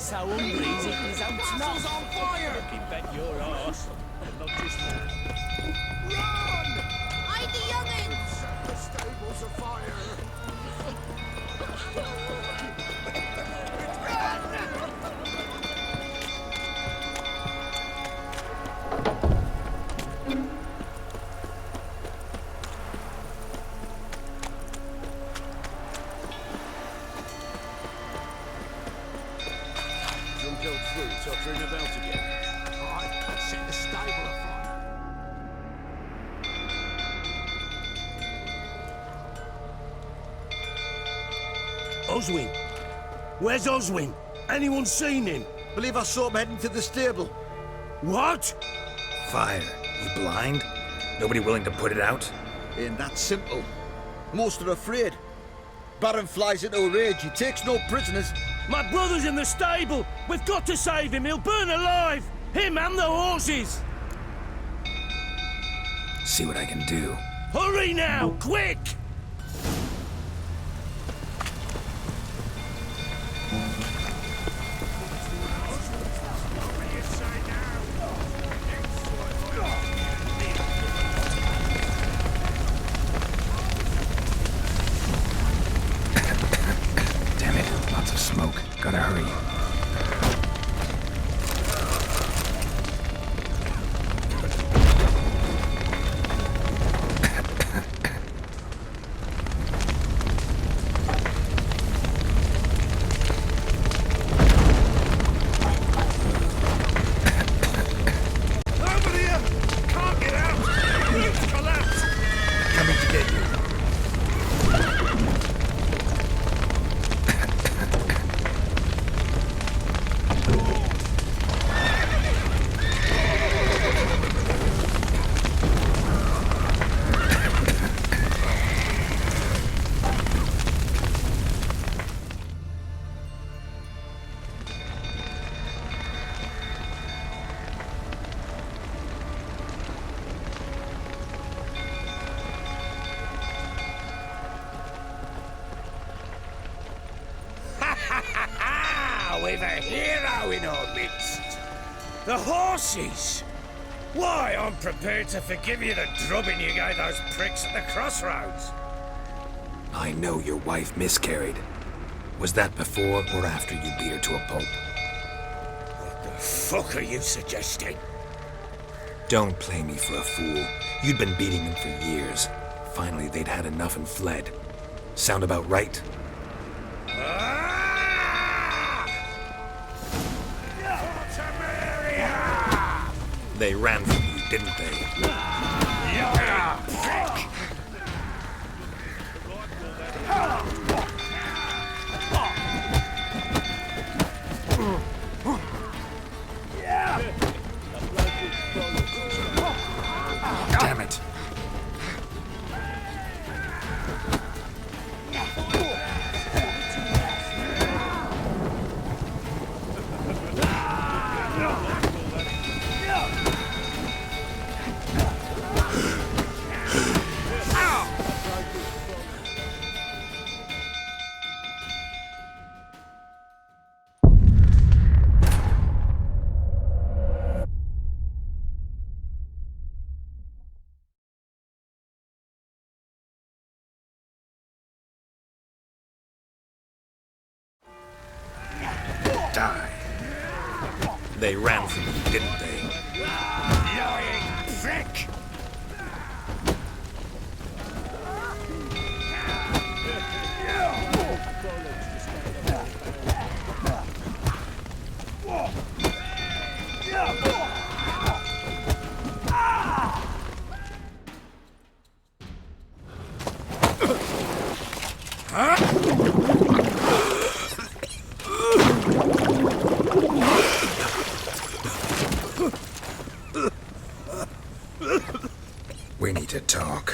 so hungry he's eating his own Castle's on fire! Fucking bet your arse. And not just Run! Hide the young'uns! Set the stables afire! Don't go through, tottering about again. Right, set the stable afire. Oswin? Where's Oswin? Anyone seen him? Believe I saw him heading to the stable. What? Fire. You blind? Nobody willing to put it out? Ain't that simple. Most are afraid. Baron flies into a rage. He takes no prisoners. My brother's in the stable! We've got to save him! He'll burn alive! Him and the horses! See what I can do. Hurry now! Quick! Damn it. Lots of smoke. Gotta hurry. Over here! Can't get out! Roof's collapsed! Coming to get you. We've a hero in our midst. The horses! Why, I'm prepared to forgive you the drubbing you gave those pricks at the crossroads. I know your wife miscarried. Was that before or after you beat her to a pulp? What the fuck are you suggesting? Don't play me for a fool. You'd been beating them for years. Finally, they'd had enough and fled. Sound about right? Ah! They ran from you, didn't they? Damn it. Die. They ran from you, didn't they? Lying prick! We need to talk.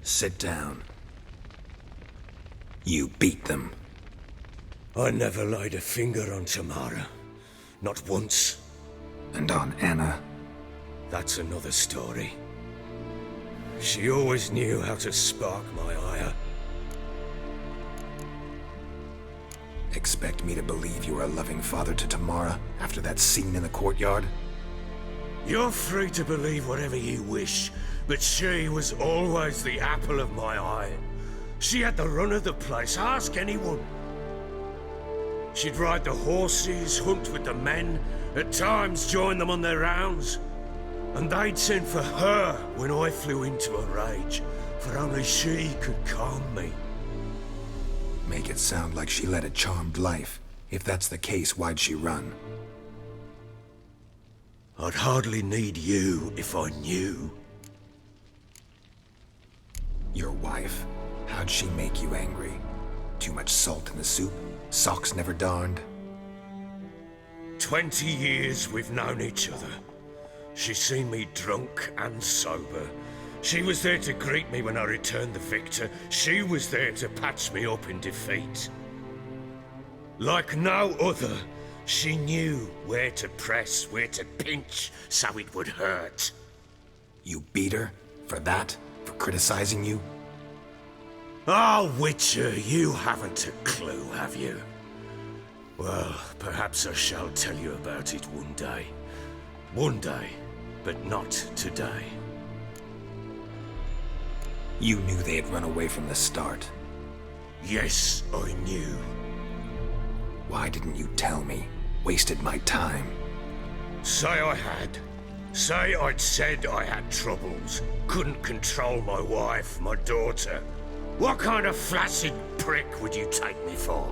Sit down. You beat them. I never laid a finger on Tamara. Not once. And on Anna. That's another story. She always knew how to spark my ire. Expect me to believe you were a loving father to Tamara after that scene in the courtyard? You're free to believe whatever you wish, but she was always the apple of my eye. She had the run of the place, ask anyone. She'd ride the horses, hunt with the men, at times join them on their rounds. And they'd send for her when I flew into a rage, for only she could calm me. Make it sound like she led a charmed life. If that's the case, why'd she run? I'd hardly need you if I knew. Your wife. How'd she make you angry? Too much salt in the soup? Socks never darned? 20 years we've known each other. She's seen me drunk and sober. She was there to greet me when I returned the victor. She was there to patch me up in defeat. Like no other, she knew where to press, where to pinch, so it would hurt. You beat her? For that? For criticizing you? Ah, Witcher, you haven't a clue, have you? Well, perhaps I shall tell you about it one day. One day, but not today. You knew they had run away from the start. Yes, I knew. Why didn't you tell me? Wasted my time. Say I had. Say I'd said I had troubles. Couldn't control my wife, my daughter. What kind of flaccid prick would you take me for?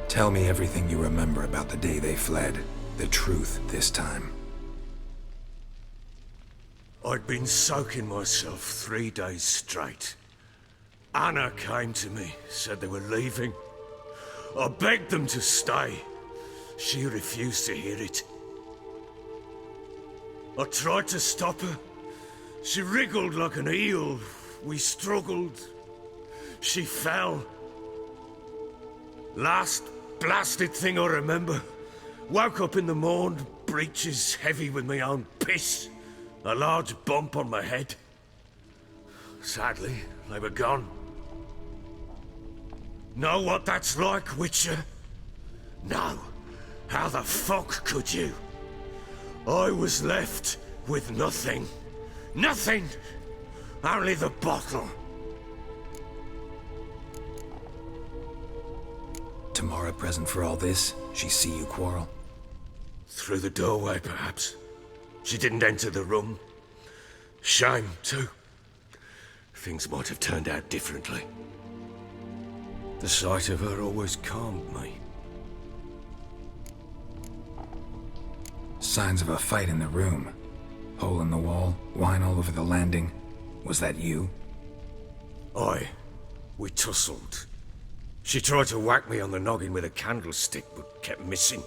Tell me everything you remember about the day they fled. The truth this time. I'd been soaking myself 3 days straight. Anna came to me, said they were leaving. I begged them to stay. She refused to hear it. I tried to stop her. She wriggled like an eel. We struggled. She fell. Last blasted thing I remember. Woke up in the morn, breeches heavy with my own piss. A large bump on my head. Sadly, they were gone. Know what that's like, Witcher? No. How the fuck could you? I was left with nothing. Nothing! Only the bottle. Tamara present for all this? She see you quarrel? Through the doorway, perhaps. She didn't enter the room. Shame, too. Things might have turned out differently. The sight of her always calmed me. Signs of a fight in the room. Hole in the wall, wine all over the landing. Was that you? We tussled. She tried to whack me on the noggin with a candlestick, but kept missing.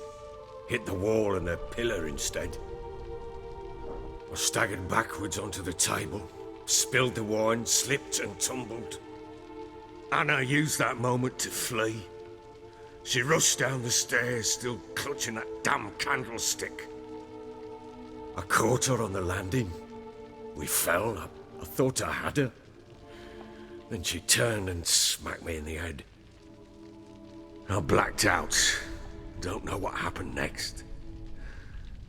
Hit the wall and a pillar instead. I staggered backwards onto the table, spilled the wine, slipped and tumbled. Anna used that moment to flee. She rushed down the stairs, still clutching that damn candlestick. I caught her on the landing. We fell. I thought I had her. Then she turned and smacked me in the head. I blacked out. Don't know what happened next.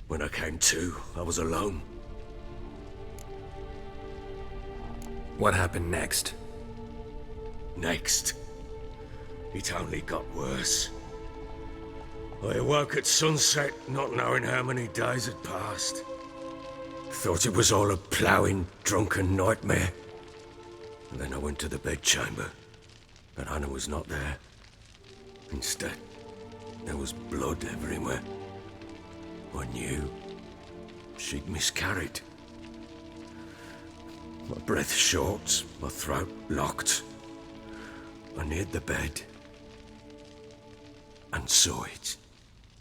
When I came to, I was alone. What happened next? Next, it only got worse. I awoke at sunset, not knowing how many days had passed. Thought it was all a ploughing, drunken nightmare. And then I went to the bedchamber, but Anna was not there. Instead, there was blood everywhere. I knew she'd miscarried. My breath short, my throat locked. I neared the bed and saw it.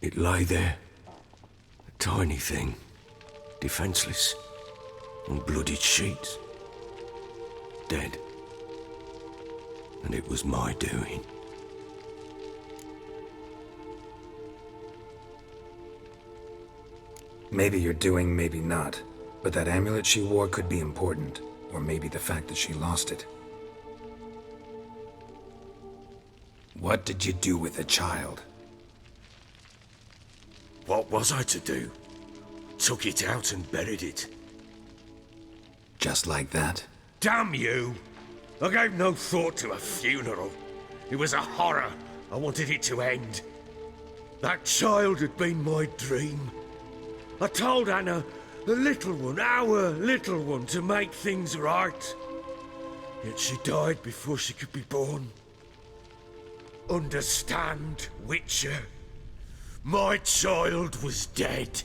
It lay there, a tiny thing, defenseless. on bloodied sheets. Dead. And it was my doing. Maybe you're doing, maybe not. But that amulet she wore could be important. Or maybe the fact that she lost it. What did you do with the child? What was I to do? Took it out and buried it. Just like that? Damn you! I gave no thought to a funeral. It was a horror. I wanted it to end. That child had been my dream. I told Anna, the little one, our little one, to make things right. Yet she died before she could be born. Understand, Witcher? My child was dead.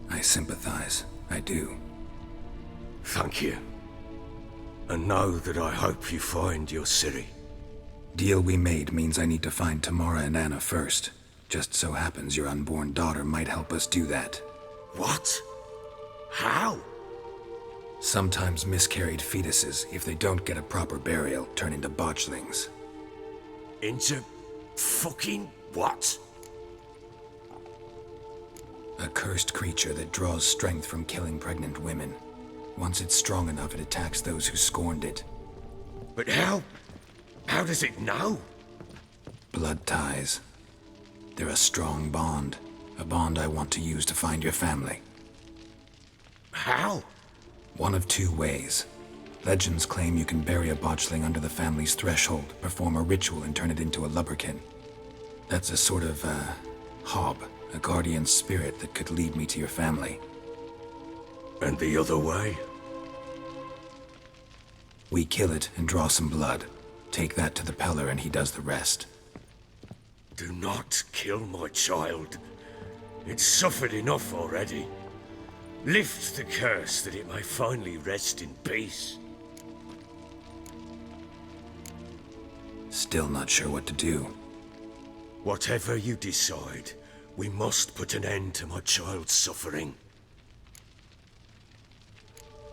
I sympathize. I do. Thank you. And know that I hope you find your Ciri. Deal we made means I need to find Tamara and Anna first. Just so happens your unborn daughter might help us do that. What? How? Sometimes miscarried fetuses, if they don't get a proper burial, turn into botchlings. Into fucking what? A cursed creature that draws strength from killing pregnant women. Once it's strong enough, it attacks those who scorned it. But how? How does it know? Blood ties. They're a strong bond. A bond I want to use to find your family. How? One of two ways. Legends claim you can bury a botchling under the family's threshold, perform a ritual, and turn it into a lubberkin. That's a sort of, hob, a guardian spirit that could lead me to your family. And the other way? We kill it and draw some blood. Take that to the Peller and he does the rest. Do not kill my child. It's suffered enough already. Lift the curse that it may finally rest in peace. Still not sure what to do. Whatever you decide, we must put an end to my child's suffering.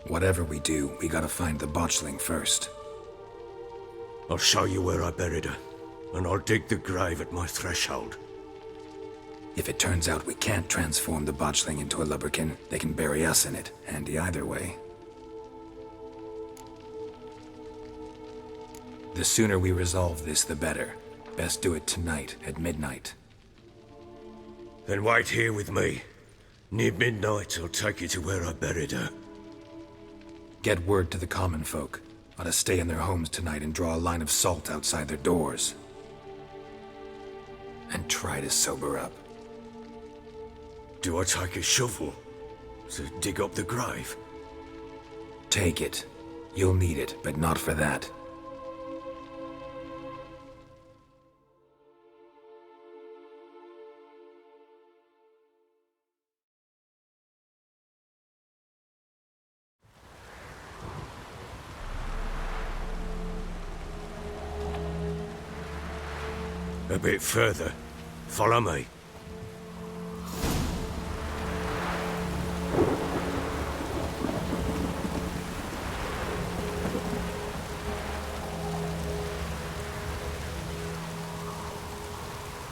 Whatever we do, we gotta find the botchling first. I'll show you where I buried her, and I'll dig the grave at my threshold. If it turns out we can't transform the botchling into a lubberkin, they can bury us in it. Handy either way. The sooner we resolve this, the better. Best do it tonight at midnight. Then wait here with me. Near midnight, I'll take you to where I buried her. Get word to the common folk. Ought to stay in their homes tonight and draw a line of salt outside their doors. And try to sober up. Do I take a shovel to dig up the grave? Take it. You'll need it, but not for that. A bit further. Follow me.